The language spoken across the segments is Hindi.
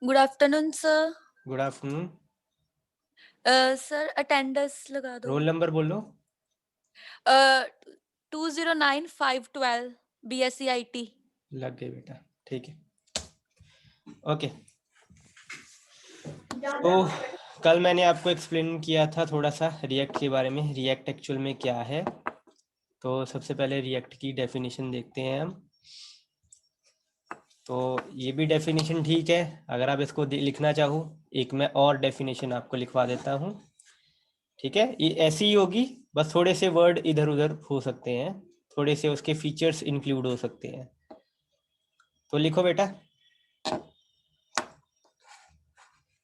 Good afternoon sir. Good afternoon. Sir attendance लगा दो। रोल नंबर बोलो। 209512 BSc IT। लग गए बेटा, ठीक है। ओके, तो कल मैंने आपको एक्सप्लेन किया था थोड़ा सा रिएक्ट के बारे में, रिएक्ट एक्चुअल में क्या है। तो सबसे पहले रिएक्ट की डेफिनेशन देखते हैं हम। तो ये भी डेफिनेशन ठीक है, अगर आप इसको लिखना चाहो एक मैं और डेफिनेशन आपको लिखवा देता हूँ। ठीक है, ये ऐसी ही होगी, बस थोड़े से वर्ड इधर उधर हो सकते हैं, थोड़े से उसके फीचर्स इंक्लूड हो सकते हैं। तो लिखो बेटा,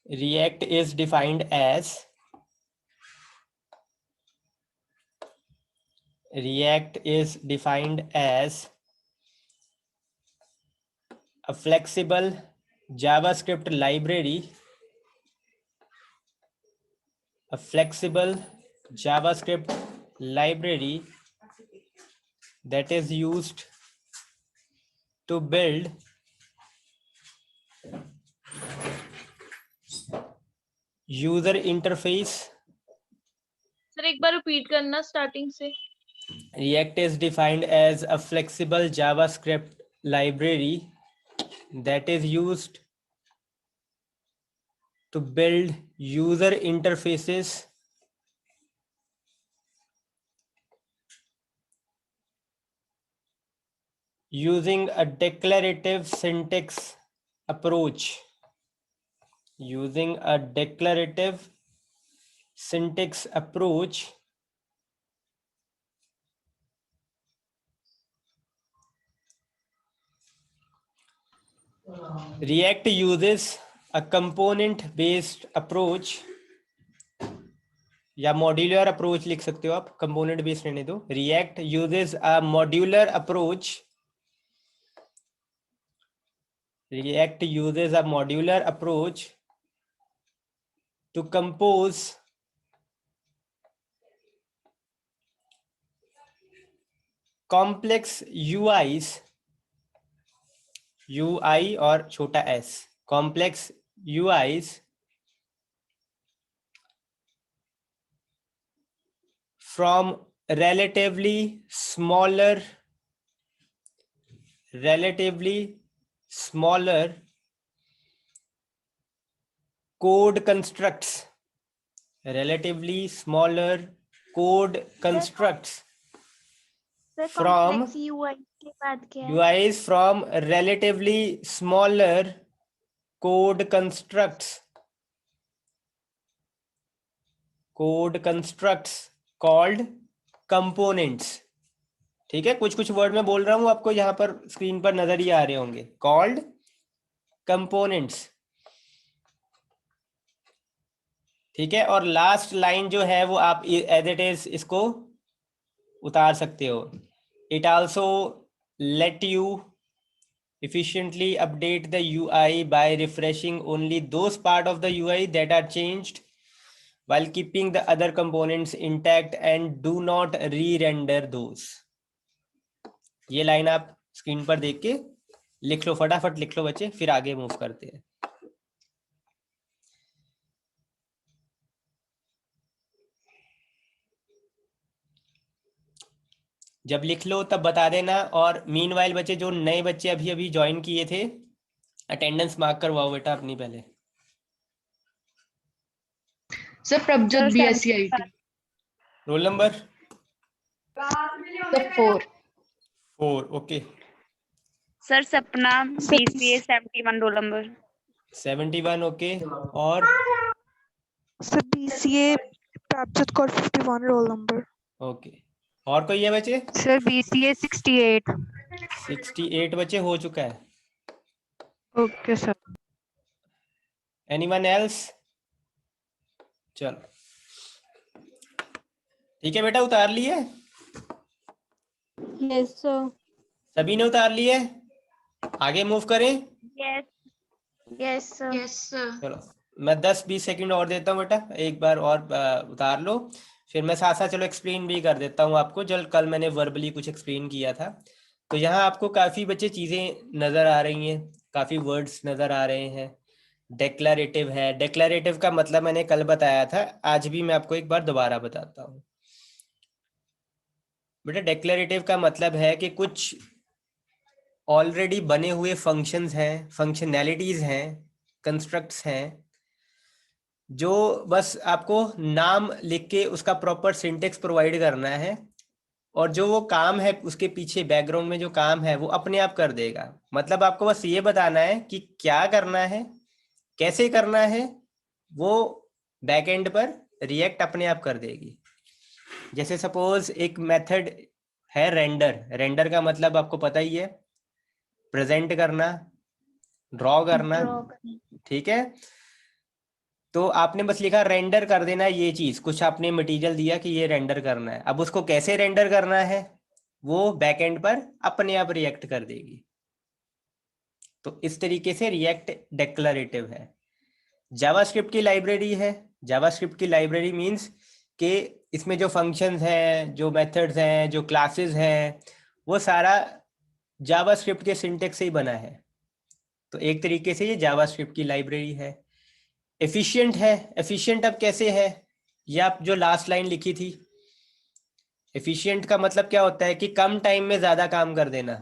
React is defined as a flexible JavaScript library, that is used to build user interface. Sir एक बार रिपीट करना स्टार्टिंग से। React is defined as a flexible JavaScript library that is used to build user interfaces using a declarative syntax approach. React uses a component based approach, या मॉड्यूलर अप्रोच लिख सकते हो आप, कंपोनेंट बेस्ड रहने दो। React uses a modular approach to compose complex UI और छोटा S, complex UIs from relatively smaller code constructs from UI के बाद क्या है? UIs from relatively smaller code constructs called components. ठीक है, कुछ कुछ वर्ड मैं बोल रहा हूं आपको यहाँ पर स्क्रीन पर नजर ही आ रहे होंगे, कॉल्ड कंपोनेंट्स। ठीक है, और लास्ट लाइन जो है वो आप एज इट इज इसको उतार सकते हो। It also let you efficiently update the UI by refreshing only those part of the UI that are changed while keeping the other components intact and do not re-render those. ये लाइन आप स्क्रीन पर देख के लिख लो, फटाफट लिख लो बच्चे, फिर आगे मूव करते हैं। जब लिख लो तब बता देना। और मीनवाइल बच्चे, जो नए बच्चे अभी अभी ज्वाइन किए थे, अटेंडेंस मार्क करवाओ बेटा अपनी पहले। Sir Prabhjot BSc IT। Roll number 4। Okay. Sir सपना BCA 71 रोल नंबर 71 ओके। और sir BCA Prabhjot Kaur 51 roll number. Okay, और कोई है बच्चे? सर BCA 68 बच्चे हो चुका है। Okay sir. Anyone else? चलो ठीक है बेटा, उतार लिए? Yes sir. सभी ने उतार लिए? आगे मूव करें? Yes sir. Yes sir. चलो मैं 10-20 सेकंड और देता हूँ बेटा, एक बार और उतार लो, फिर मैं साथ साथ चलो एक्सप्लेन भी कर देता हूँ आपको। जल कल मैंने वर्बली कुछ एक्सप्लेन किया था, तो यहाँ आपको काफ़ी बच्चे चीज़ें नज़र आ रही हैं, काफ़ी वर्ड्स नज़र आ रहे हैं डेक्लरेटिव है। डेक्लरेटिव का मतलब मैंने कल बताया था, आज भी मैं आपको एक बार दोबारा बताता हूँ। बेटा डेक्लरेटिव का मतलब है कि कुछ ऑलरेडी बने हुए फंक्शंस हैं, फंक्शनैलिटीज हैं, कंस्ट्रक्ट्स हैं, जो बस आपको नाम लिख के उसका प्रॉपर सिंटेक्स प्रोवाइड करना है, और जो वो काम है उसके पीछे बैकग्राउंड में जो काम है वो अपने आप कर देगा। मतलब आपको बस ये बताना है कि क्या करना है, कैसे करना है, वो बैकएंड पर रिएक्ट अपने आप कर देगी। जैसे सपोज एक मेथड है रेंडर। रेंडर का मतलब आपको पता ही है, प्रेजेंट करना, ड्रॉ करना, ठीक है। तो आपने बस लिखा रेंडर कर देना ये चीज, कुछ आपने मटेरियल दिया कि ये रेंडर करना है। अब उसको कैसे रेंडर करना है वो बैकएंड पर अपने आप रिएक्ट कर देगी। तो इस तरीके से रिएक्ट डेक्लरेटिव है। जावास्क्रिप्ट की लाइब्रेरी है। जावास्क्रिप्ट की लाइब्रेरी मींस कि इसमें जो फंक्शंस हैं, जो मेथड्स हैं, जो क्लासेस हैं, वो सारा जावास्क्रिप्ट के सिंटेक्स से ही बना है। तो एक तरीके से ये जावास्क्रिप्ट की लाइब्रेरी है। एफिशिएंट है। एफिशिएंट अब कैसे है, ये आप जो लास्ट लाइन लिखी थी, एफिशिएंट का मतलब क्या होता है कि कम टाइम में ज्यादा काम कर देना,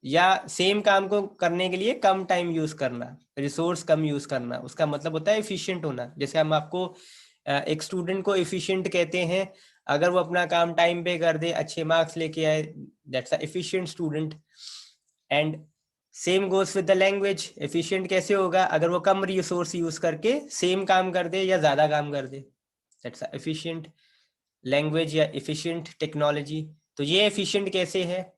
या सेम काम को करने के लिए कम टाइम यूज करना, रिसोर्स कम यूज करना, उसका मतलब होता है एफिशिएंट होना। जैसे हम आपको एक स्टूडेंट को एफिशिएंट कहते हैं अगर वो अपना काम टाइम पे कर दे, अच्छे मार्क्स लेके आए, that's a efficient student. And same goes with the language. Efficient कैसे होगा, अगर वो कम रिसोर्स यूज करके सेम काम कर दे या ज्यादा काम कर दे, दैट्स अ एफिशिएंट लैंग्वेज या एफिशिएंट टेक्नोलॉजी। तो ये एफिशिएंट कैसे है,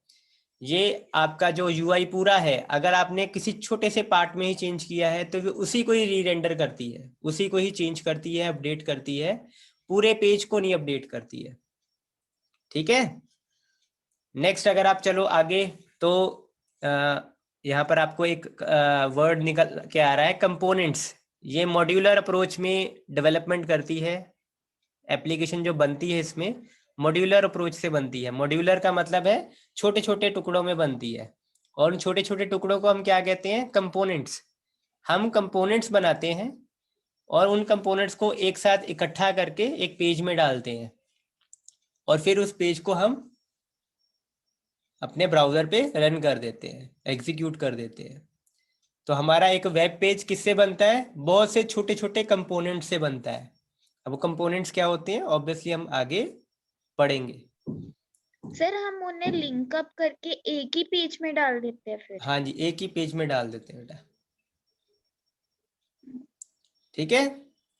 ये आपका जो यूआई पूरा है, अगर आपने किसी छोटे से पार्ट में ही चेंज किया है तो वो उसी को ही री-रेंडर करती है, उसी को ही चेंज करती है, अपडेट करती है, पूरे पेज को नहीं अपडेट करती है। ठीक है। नेक्स्ट अगर आप चलो आगे, तो यहाँ पर आपको एक वर्ड निकल के आ रहा है, कंपोनेंट्स। ये मॉड्यूलर अप्रोच में डेवलपमेंट करती है। एप्लीकेशन जो बनती है इसमें मॉड्यूलर अप्रोच से बनती है। मॉड्यूलर का मतलब है छोटे छोटे टुकड़ों में बनती है, और उन छोटे छोटे टुकड़ों को हम क्या कहते हैं, कंपोनेंट्स। हम कंपोनेंट्स बनाते हैं और उन कंपोनेंट्स को एक साथ इकट्ठा करके एक पेज में डालते हैं, और फिर उस पेज को हम अपने ब्राउजर पे रन कर देते हैं, एग्जीक्यूट कर देते हैं। तो हमारा एक वेब पेज किससे बनता है, बहुत से छोटे छोटे कंपोनेंट से बनता है। अब वो कंपोनेंट्स क्या होते हैं ऑब्वियसली हम आगे पढ़ेंगे। सर हम उन्हें लिंक अप करके एक ही पेज में डाल देते हैं फिर। हाँ जी, एक ही पेज में डाल देते हैं बेटा। ठीक है,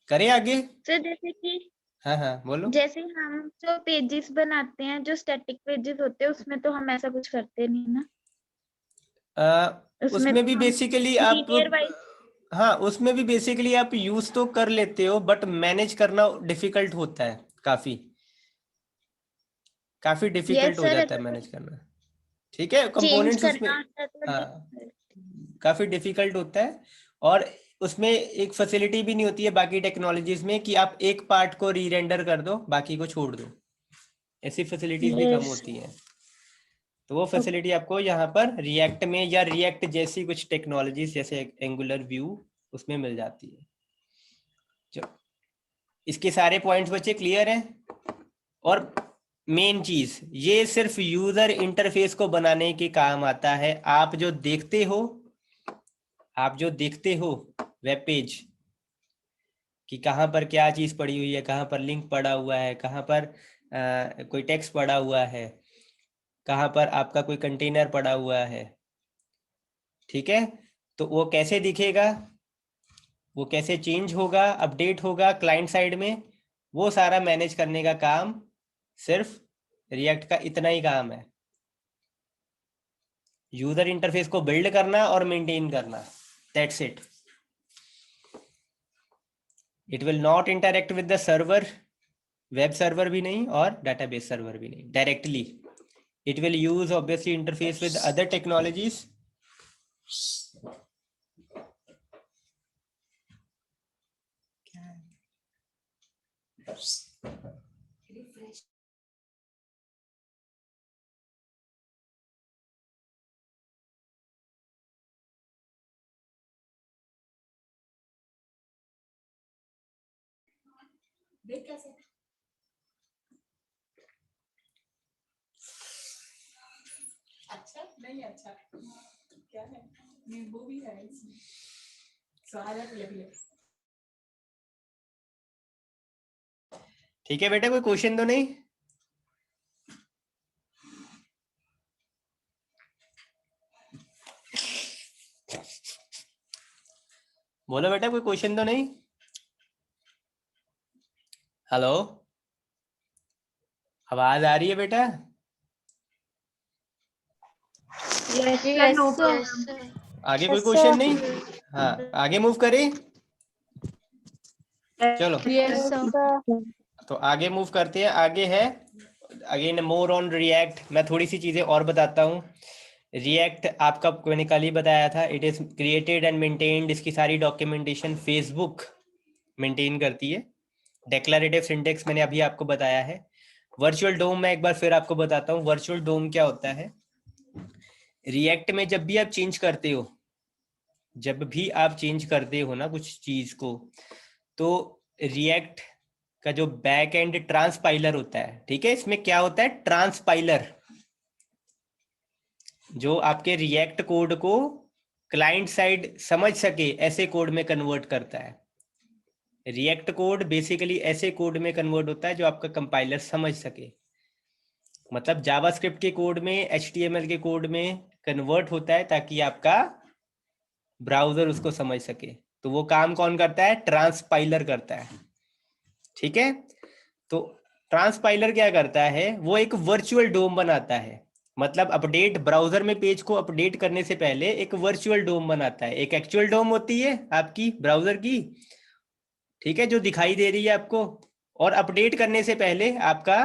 करें आगे। सर जैसे कि हाँ हाँ बोलो। जैसे हम जो पेजेस बनाते हैं, जो स्टैटिक पेजेस होते हैं, उसमें तो हम ऐसा कुछ करते नहीं ना। उसमें उसमें तो भी हम बेसिकली आप, लीनियर वाइज। हाँ उसमें भी बेसिकली आप यूज तो कर लेते हो, बट मैनेज करना डिफिकल्ट होता है, काफी काफी यस डिफिकल्ट हो सर, जाता है अगर मैनेज करना। ठीक है, चेंज कंपोनेंट्स उसमें, करना होता है तो हाँ काफी डिफिकल्ट होता है। और उसमें एक फैसिलिटी भी नहीं होती है बाकी टेक्नोलॉजीज में कि आप एक पार्ट को री रेंडर कर दो बाकी को छोड़ दो, ऐसी फैसिलिटीज भी कम यस। होती है। तो वो फैसिलिटी आपको यहाँ पर रिएक्ट में या रिएक्ट जैसी कुछ टेक्नोलॉजीज जैसे एंगुलर व्यू उसमें मिल जाती है। चलो, इसके सारे पॉइंट्स बच्चे क्लियर हैं। और मेन चीज, ये सिर्फ यूजर इंटरफेस को बनाने के काम आता है। आप जो देखते हो, आप जो देखते हो वेब पेज कि कहाँ पर क्या चीज पड़ी हुई है, कहाँ पर लिंक पड़ा हुआ है, कहाँ पर कोई टेक्स्ट पड़ा हुआ है, कहाँ पर आपका कोई कंटेनर पड़ा हुआ है, ठीक है। तो वो कैसे दिखेगा, वो कैसे चेंज होगा, अपडेट होगा क्लाइंट साइड में, वो सारा मैनेज करने का काम सिर्फ रिएक्ट का इतना ही काम है। यूजर इंटरफेस को बिल्ड करना और मेंटेन करना, that's it. It will not interact with the server, web server भी नहीं और डाटाबेस सर्वर भी नहीं directly. It will use obviously interface with other technologies. अच्छा नहीं अच्छा क्या है नींबू भी है इसमें सारा लग ठीक है बेटा, कोई क्वेश्चन तो नहीं? बोलो बेटा, कोई क्वेश्चन तो नहीं? हेलो, आवाज आ रही है बेटा? आगे कोई क्वेश्चन नहीं? हाँ, आगे मूव करें। चलो तो आगे मूव करते हैं। आगे है अगेन मोर ऑन रिएक्ट। मैं थोड़ी सी चीजें और बताता हूँ। रिएक्ट आपका मैंने कल ही बताया था, it is created and maintained. इसकी सारी डॉक्यूमेंटेशन फेसबुक मेंटेन करती है। डेक्लरेटिव सिंटेक्स मैंने अभी आपको बताया है। वर्चुअल डोम मैं एक बार फिर आपको बताता हूँ। वर्चुअल डोम क्या होता है? रिएक्ट में जब भी आप चेंज करते हो, जब भी आप चेंज करते हो ना कुछ चीज को, तो रिएक्ट का जो बैक एंड ट्रांसपाइलर होता है, ठीक है, इसमें क्या होता है? ट्रांसपाइलर जो आपके रिएक्ट कोड को क्लाइंट साइड समझ सके ऐसे कोड में कन्वर्ट करता है। रिएक्ट कोड बेसिकली ऐसे कोड में कन्वर्ट होता है जो आपका कंपाइलर समझ सके। मतलब जावास्क्रिप्ट के कोड में, HTML के कोड में कन्वर्ट होता है ताकि आपका ब्राउजर उसको समझ सके। तो वो काम कौन करता है? ट्रांसपाइलर करता है। ठीक है, तो ट्रांसपाइलर क्या करता है? वो एक वर्चुअल डोम बनाता है। मतलब अपडेट, ब्राउजर में पेज को अपडेट करने से पहले एक वर्चुअल डोम बनाता है। एक एक्चुअल डोम होती है आपकी ब्राउजर की, ठीक है, जो दिखाई दे रही है आपको। और अपडेट करने से पहले आपका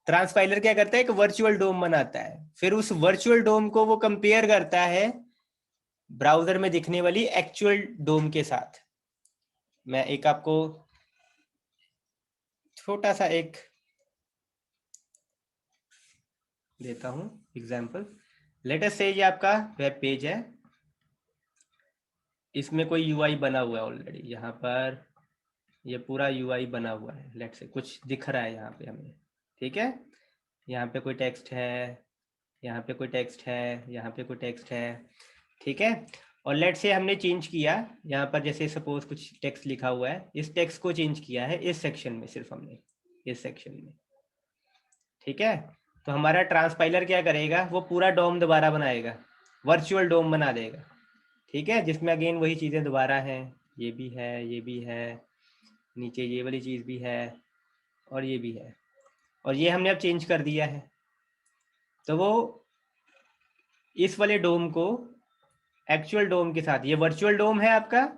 ट्रांसपाइलर क्या करता है? एक वर्चुअल डोम बनाता है। फिर उस वर्चुअल डोम को वो कंपेयर करता है ब्राउजर में दिखने वाली एक्चुअल डोम के साथ। मैं एक आपको छोटा सा एक देता हूं एग्जांपल। लेट अस से ये आपका वेब पेज है, इसमें कोई यूआई बना हुआ है ऑलरेडी। यहाँ पर ये पूरा यूआई बना हुआ है। लेट से कुछ दिख रहा है यहाँ पे हमें, ठीक है। यहाँ पे कोई टेक्स्ट है, यहाँ पे कोई टेक्स्ट है, यहाँ पे कोई टेक्स्ट है, ठीक है। और लेट से हमने चेंज किया यहाँ पर, जैसे सपोज कुछ टेक्स्ट लिखा हुआ है, इस टेक्स्ट को चेंज किया है इस सेक्शन में, सिर्फ हमने इस सेक्शन में, ठीक है। तो हमारा ट्रांसपाइलर क्या करेगा? वो पूरा डोम दोबारा बनाएगा, वर्चुअल डोम बना देगा, ठीक है, जिसमें अगेन वही चीज़ें दोबारा हैं। ये भी है, ये भी है, नीचे ये वाली चीज़ भी है, और ये भी है। और ये हमने अब चेंज कर दिया है। तो वो इस वाले डोम को एक्चुअल डोम के साथ, ये वर्चुअल डोम है आपका,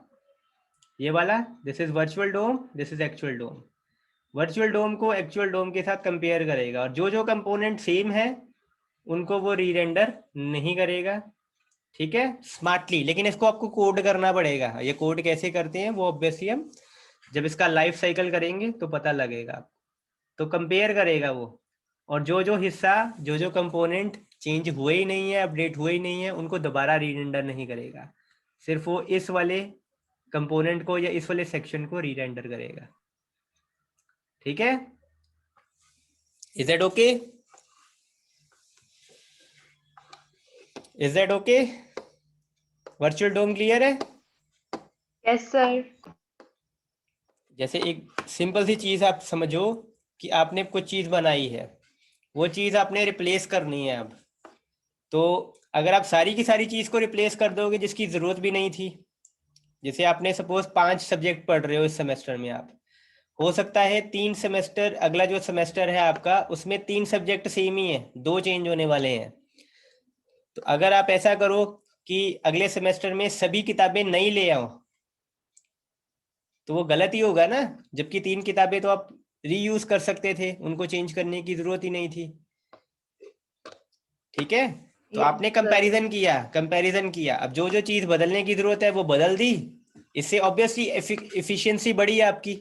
ये वाला, this is virtual DOM, this is actual DOM. Virtual DOM को एक्चुअल डोम के साथ कंपेयर करेगा, और जो जो कंपोनेंट सेम है उनको वो रीरेंडर नहीं करेगा, ठीक है, स्मार्टली। लेकिन इसको आपको कोड करना पड़ेगा। ये कोड कैसे करते हैं वो ऑब्वियसली हम जब इसका लाइफ साइकिल करेंगे तो पता लगेगा। तो कंपेयर करेगा वो, और जो जो हिस्सा, जो जो कंपोनेंट चेंज हुए ही नहीं है, अपडेट हुए ही नहीं है, उनको दोबारा रीरेंडर नहीं करेगा। सिर्फ वो इस वाले कंपोनेंट को या इस वाले सेक्शन को रीरेंडर करेगा, ठीक है। Is that okay? Is that okay? Virtual DOM clear है? Yes sir. जैसे एक सिंपल सी चीज आप समझो कि आपने कुछ चीज बनाई है, वो चीज आपने रिप्लेस करनी है अब। तो अगर आप सारी की सारी चीज को रिप्लेस कर दोगे जिसकी जरूरत भी नहीं थी, जैसे आपने सपोज 5 सब्जेक्ट पढ़ रहे हो इस सेमेस्टर में, आप हो सकता है 3 सेमेस्टर, अगला जो सेमेस्टर है आपका, उसमें 3 सब्जेक्ट सेम ही है, 2 चेंज होने वाले हैं। तो अगर आप ऐसा करो कि अगले सेमेस्टर में सभी किताबें नई ले आओ, तो वो गलत ही होगा ना, जबकि 3 किताबें तो आप रीयूज कर सकते थे, उनको चेंज करने की जरूरत ही नहीं थी, ठीक है। तो आपने कंपैरिजन किया, अब जो जो चीज बदलने की जरूरत है वो बदल दी, इससे ऑब्वियसली एफिशिएंसी बढ़ी आपकी।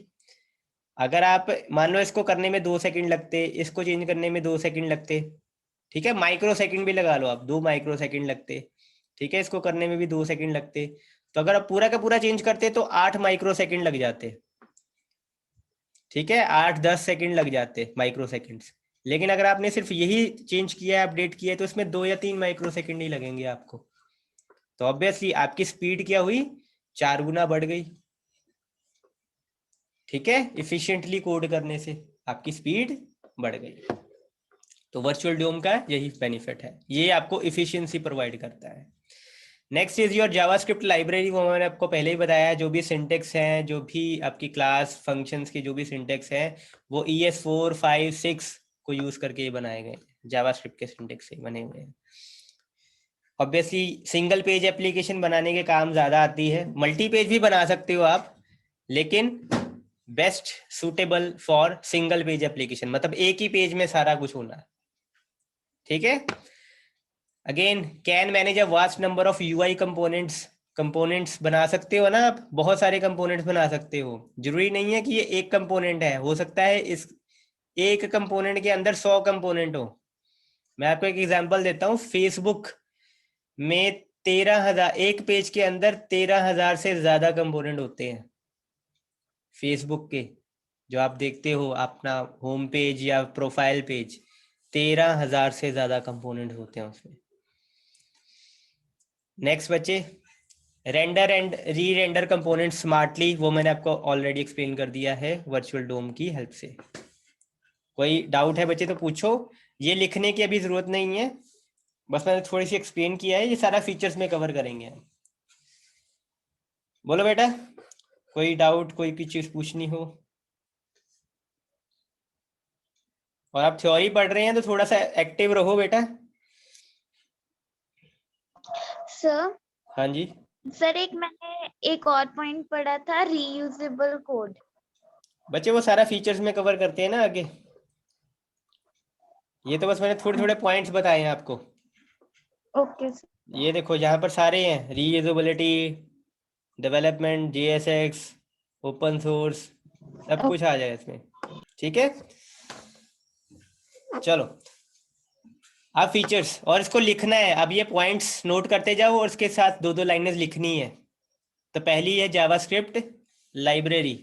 अगर आप मान लो इसको करने में 2 सेकंड लगते, इसको चेंज करने में 2 सेकंड लगते, ठीक है, माइक्रो सेकंड भी लगा लो आप, 2 माइक्रो सेकंड लगते, ठीक है, इसको करने में भी 2 सेकंड लगते, तो अगर आप पूरा का पूरा चेंज करते तो 8 माइक्रो सेकंड लग जाते, ठीक है, 8-10 सेकंड लग जाते, माइक्रो सेकंड्स। लेकिन अगर आपने सिर्फ यही चेंज किया है, अपडेट किया है, तो इसमें 2 या 3 माइक्रो सेकंड ही लगेंगे आपको। तो ऑब्वियसली आपकी स्पीड क्या हुई, 4 गुना बढ़ गई। ठीक है, इफिशिएंटली कोड करने से आपकी स्पीड बढ़ गई। तो वर्चुअल डोम का यही बेनिफिट है, ये आपको इफिशिएंसी प्रोवाइड करता है। Next is your JavaScript library. वो मैंने आपको पहले ही बताया, जो भी सिंटेक्स हैं, जो भी आपकी क्लास फंक्शंस के जो भी सिंटेक्स हैं, वो ES4, 5, 6 को यूज करके बनाए गए, जावास्क्रिप्ट के सिंटेक्स से बने हुए हैं। ऑब्वियसली सिंगल पेज एप्लीकेशन बनाने के काम ज्यादा आती है, मल्टी पेज भी बना सकते हो आप, लेकिन best suitable for single page application, मतलब एक ही पेज में सारा कुछ होना। ठीक है, again can manage a vast number of UI components बना सकते हो ना आप, बहुत सारे कंपोनेंट्स बना सकते हो। जरूरी नहीं है कि ये एक कंपोनेंट है, हो सकता है इस एक कंपोनेंट के अंदर 100 कंपोनेंट हो। मैं आपको एक एग्जांपल देता हूँ, फेसबुक में 13,000, एक पेज के अंदर 13,000 से ज्यादा कंपोनेंट होते हैं। फेसबुक के जो आप देखते हो अपना होम पेज या प्रोफाइल पेज, 13,000 से ज्यादा कंपोनेंट होते हैं उसमें। नेक्स्ट बच्चे, render and re render component smartly, वो मैंने आपको ऑलरेडी एक्सप्लेन कर दिया है वर्चुअल डोम की हेल्प से। कोई डाउट है बच्चे तो पूछो, ये लिखने की अभी जरूरत नहीं है, बस मैंने थोड़ी सी एक्सप्लेन किया है, ये सारा फीचर्स में कवर करेंगे हम। बोलो बेटा, कोई डाउट, कोई भी चीज पूछनी हो। और आप थ्योरी पढ़ रहे हैं तो थोड़ा सा एक्टिव रहो बेटा। सर हाँ जी, सर मैंने एक और पॉइंट पढ़ा था, रीयूजेबल कोड। बच्चे वो सारा फीचर्स में कवर करते हैं ना आगे, ये तो बस मैंने थोड़े थोड़े पॉइंट्स बताए हैं आपको। Okay sir. ये देखो यहाँ पर सारे हैं, reusability, development, JSX, open source, सब कुछ आ जाए इसमें। ठीक है, चलो अब फीचर्स, और इसको लिखना है। अब ये पॉइंट्स नोट करते जाओ और इसके साथ 2-2 लाइनें लिखनी है। तो पहली है जावास्क्रिप्ट लाइब्रेरी।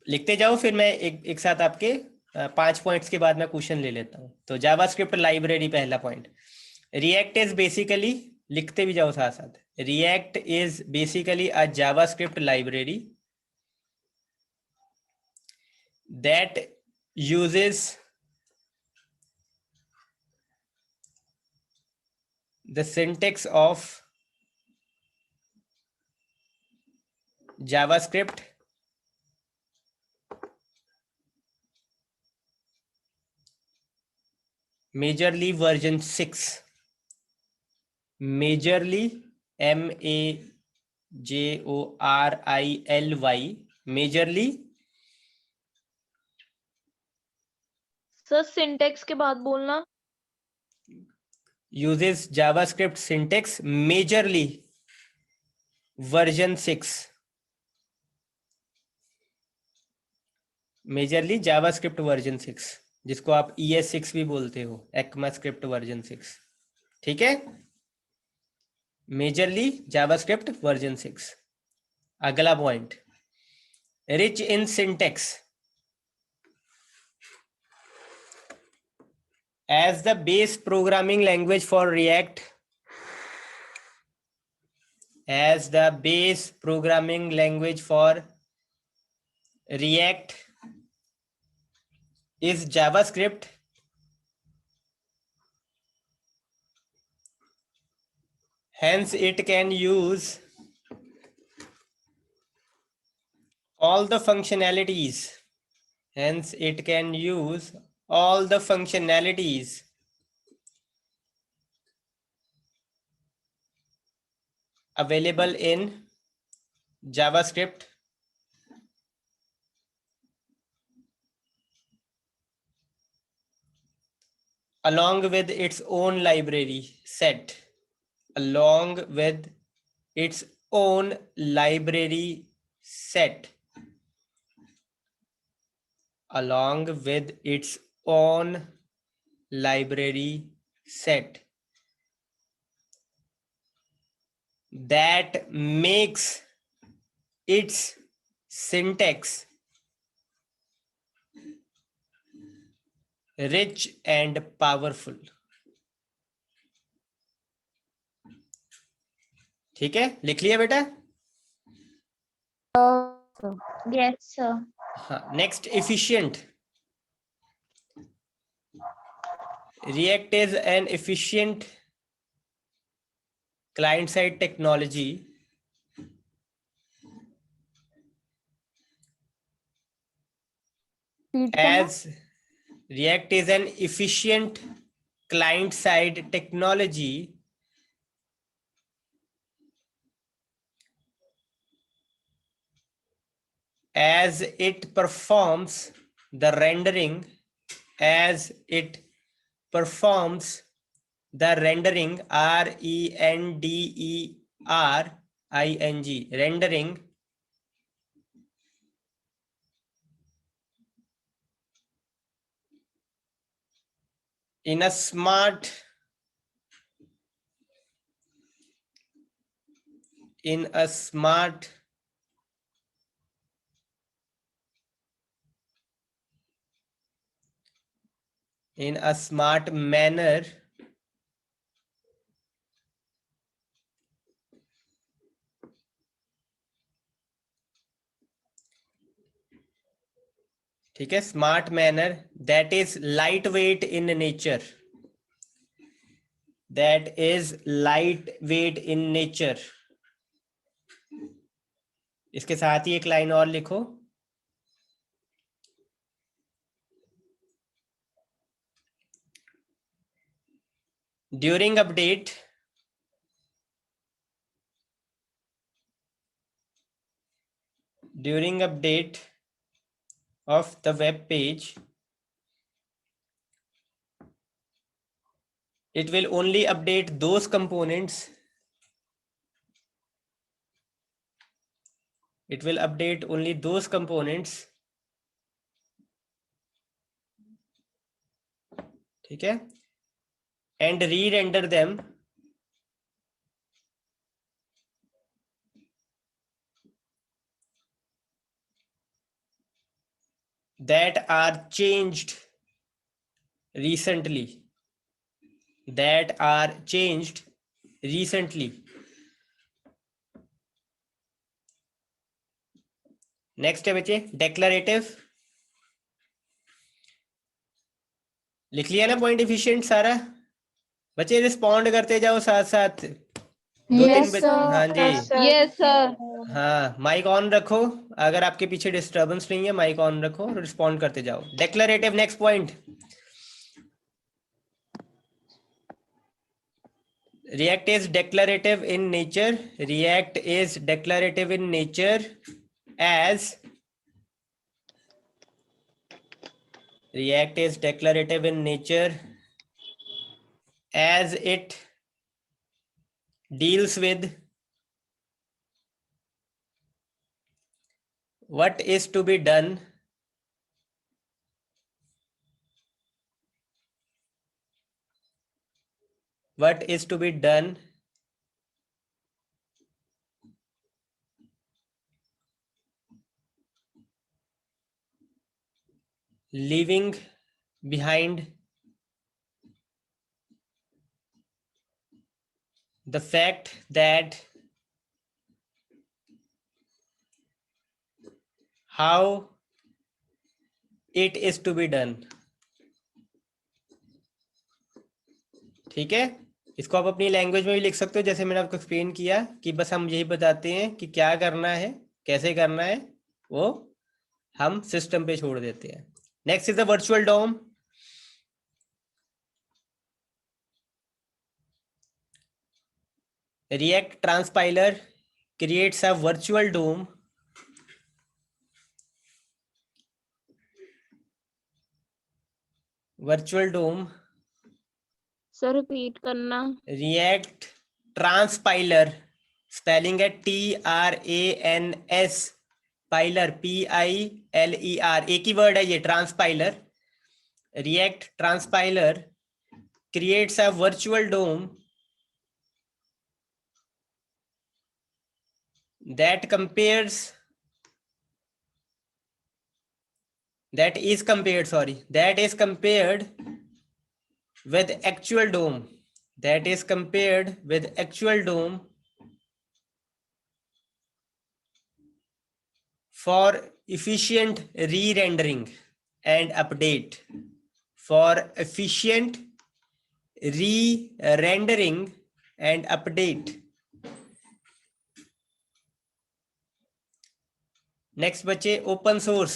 लिखते जाओ, फिर मैं एक साथ आपके 5 पॉइंट्स के बाद मैं क्वेश्चन ले लेता हूँ। तो जावास्क्रिप्ट लाइब्रेरी पहला पॉइंट। रिएक्ट इज बेसिकली, लिखते भी जाओ साथ साथ, react is basically a JavaScript library that uses the syntax of JavaScript majorly version 6, majorly MAJORILY, majorly। Sir syntax के बाद बोलना। uses JavaScript syntax majorly version 6, majorly JavaScript version 6, जिसको आप ES6 भी बोलते हो, ECMAScript वर्जन 6। ठीक है, मेजरली जावास्क्रिप्ट वर्जन 6। अगला point, rich in syntax as the base programming language for React, as the base programming language for React is JavaScript. Hence it can use all the functionalities. Hence it can use all the functionalities available in JavaScript along with its own library set, along with its own library set, along with its own library set that makes its syntax rich and powerful. ठीक है, लिख लिया बेटा? Yes, sir. हाँ, next efficient. React is an efficient client-side technology as React is an efficient client-side technology as it performs the rendering rendering rendering in a smart manner ठीक है, smart manner that is lightweight in nature, इसके साथ ही एक लाइन और लिखो, during update of the web page, it will only update those components ठीक है, and re-render them that are changed recently. Next है बच्चे डेक्लरेटिव, लिख लिया ना पॉइंट एफिशिएंट सारा? बच्चे रिस्पॉन्ड करते जाओ साथ साथ, दो तीन बच्चे। हाँ जी, Yes, sir. हाँ, माइक ऑन रखो, अगर आपके पीछे डिस्टर्बेंस नहीं है माइक ऑन रखो और रिस्पॉन्ड करते जाओ। Declarative, next point, React is declarative in nature. As it deals with what is to be done leaving behind the fact that how it is to be done। ठीक है, इसको आप अपनी लैंग्वेज में भी लिख सकते हो, जैसे मैंने आपको एक्सप्लेन किया कि बस हम यही बताते हैं कि क्या करना है, कैसे करना है, वो हम सिस्टम पे छोड़ देते हैं। Next is the virtual DOM. React transpiler creates a virtual DOM Sir, repeat करना. React transpiler, स्पेलिंग है TRANS, पाइलर PILER, एक ही वर्ड है ये, ट्रांसपाइलर। React transpiler creates a virtual DOM that compares that is compared, sorry, that is compared with actual DOM, that is compared with actual DOM for efficient re-rendering and update, for efficient re-rendering and update. Next बच्चे open source.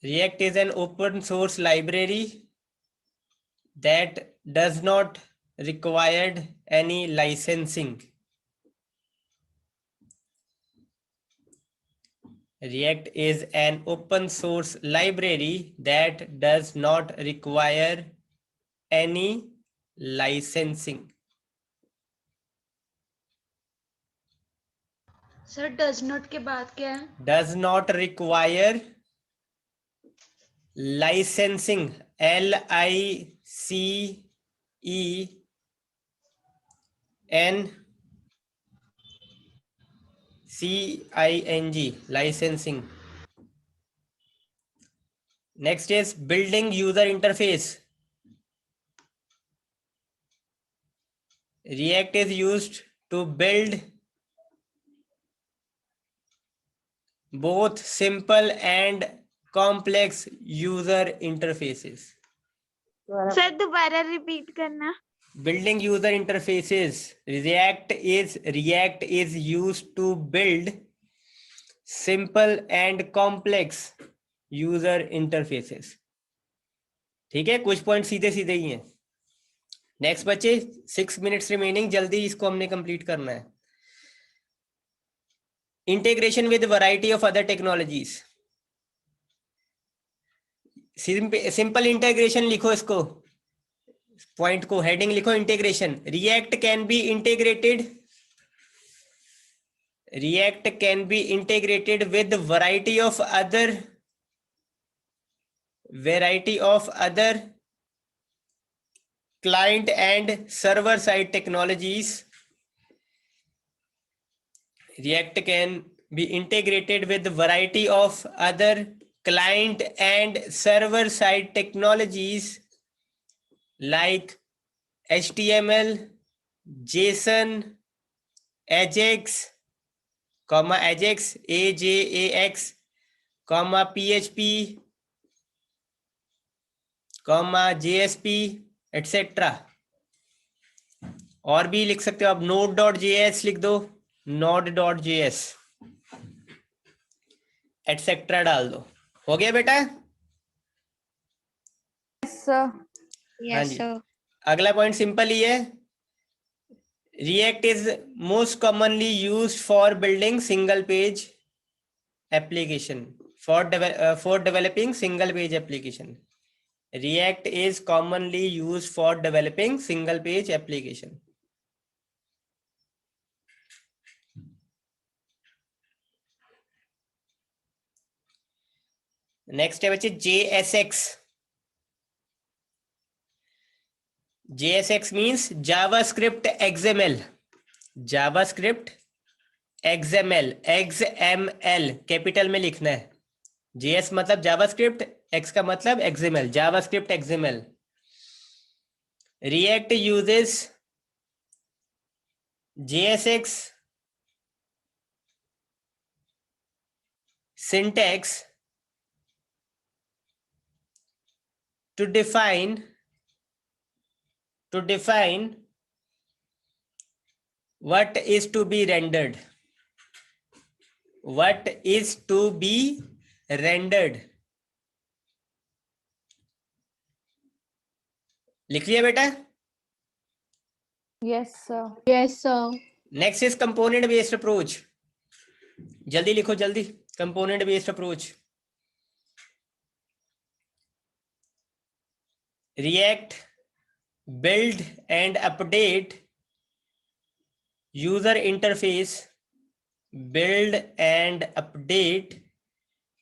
React is an open source library that does not require any licensing. React is an open source library that does not require any licensing. Sir does not के बाद क्या है? Does not require licensing. LICENSING, licensing. Next is building user interface. React is used to build both simple and complex user interfaces. Sir दोबारा रिपीट करना. Building user interfaces. React is used to build simple and complex user interfaces. ठीक है, कुछ पॉइंट सीधे सीधे ही हैं. नेक्स्ट बच्चे 6 मिनट्स रिमेनिंग, जल्दी इसको हमने कंप्लीट करना है. Integration with variety of other technologies. Simple integration लिखो, इसको पॉइंट को हेडिंग लिखो integration. React can be integrated with variety of other client and server side technologies. React can be integrated with variety of other client and server side technologies like HTML, JSON, AJAX, AJAX, PHP, JSP, etcetera. और भी लिख सकते हो आप. node.js लिख दो, node.js, एटसेट्रा डाल दो. हो गया बेटा? हाँ जी. अगला पॉइंट सिंपल ही है. React is most commonly used for building single page application, for developing single page application. React is commonly used for developing single page application. Next है बच्चे JSX. JSX means JavaScript XML. JavaScript XML. XML capital में लिखना है. JS मतलब JavaScript, X का मतलब XML, JavaScript XML. React uses JSX syntax to define what is to be rendered. What is to be rendered. लिख लिया बेटा? Yes, sir. Yes, sir. Next is component based approach. जल्दी लिखो जल्दी. Component based approach. React build and update user interface. Build and update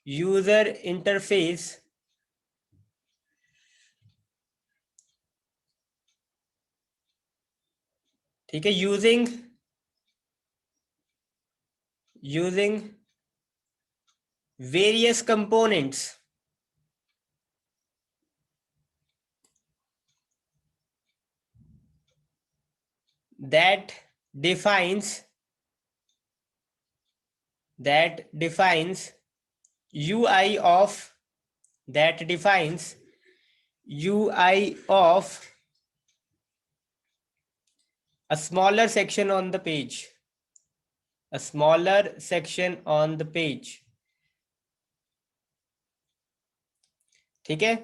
user interface ठीक है, using various components that defines UI of a smaller section on the page. ठीक है,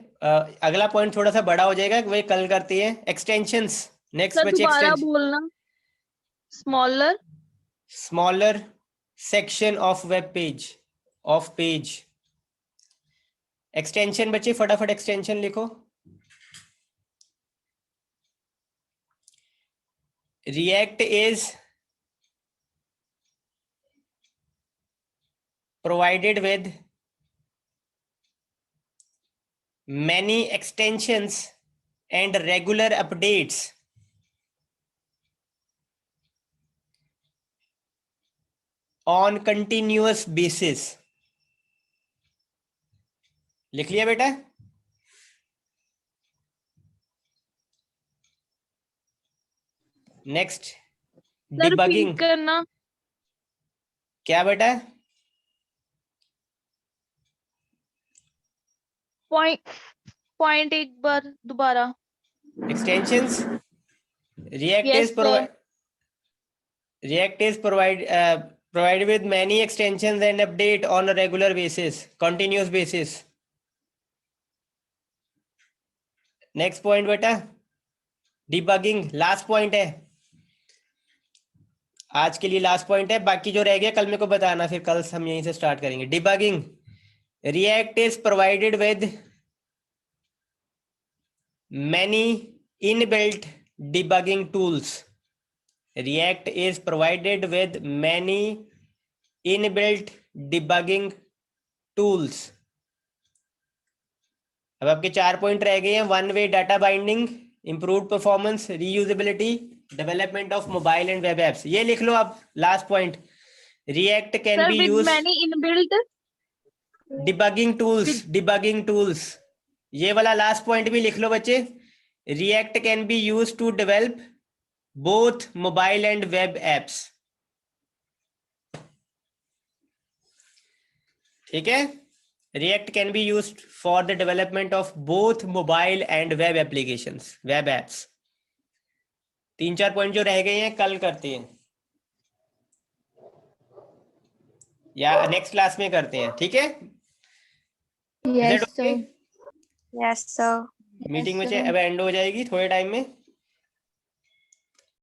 अगला पॉइंट थोड़ा सा बड़ा हो जाएगा, वही कल करते हैं। एक्सटेंशंस, नेक्स्ट सर बच्चे दोबारा एक्सटेंशन। बोलना। Smaller section of web page, of page. Extension बच्चे फटाफट एक्सटेंशन लिखो। React is provided with many extensions and regular updates on continuous basis. लिख लिया बेटा? Next, sir debugging. रिपीट करना। क्या बेटा? पॉइंट एक बार दोबारा। Extensions. React Yes, is provided with many extensions and update on a regular basis, continuous basis. Next point बेटा, debugging, लास्ट पॉइंट है आज के लिए, लास्ट पॉइंट है। बाकी जो रह गया कल मेरे को बताना, फिर कल हम यहीं से स्टार्ट करेंगे। Debugging, React is provided with many inbuilt debugging tools. React is provided with many inbuilt debugging tools. अब आपके 4 पॉइंट रह गए हैं। One way data binding, improved performance, reusability, development of mobile and web apps. ये लिख लो आप last point. React can sir be with used many inbuilt debugging tools. ये वाला लास्ट पॉइंट भी लिख लो बच्चे। React can be used to develop both mobile and web apps. ठीक है, React can be used for the development of both mobile and web applications, web apps. 3-4 point जो रह गए हैं कल करते हैं या नेक्स्ट क्लास में करते हैं, ठीक है? Yes, sir. Yes, sir. Meeting में अब एंड हो जाएगी थोड़े टाइम में।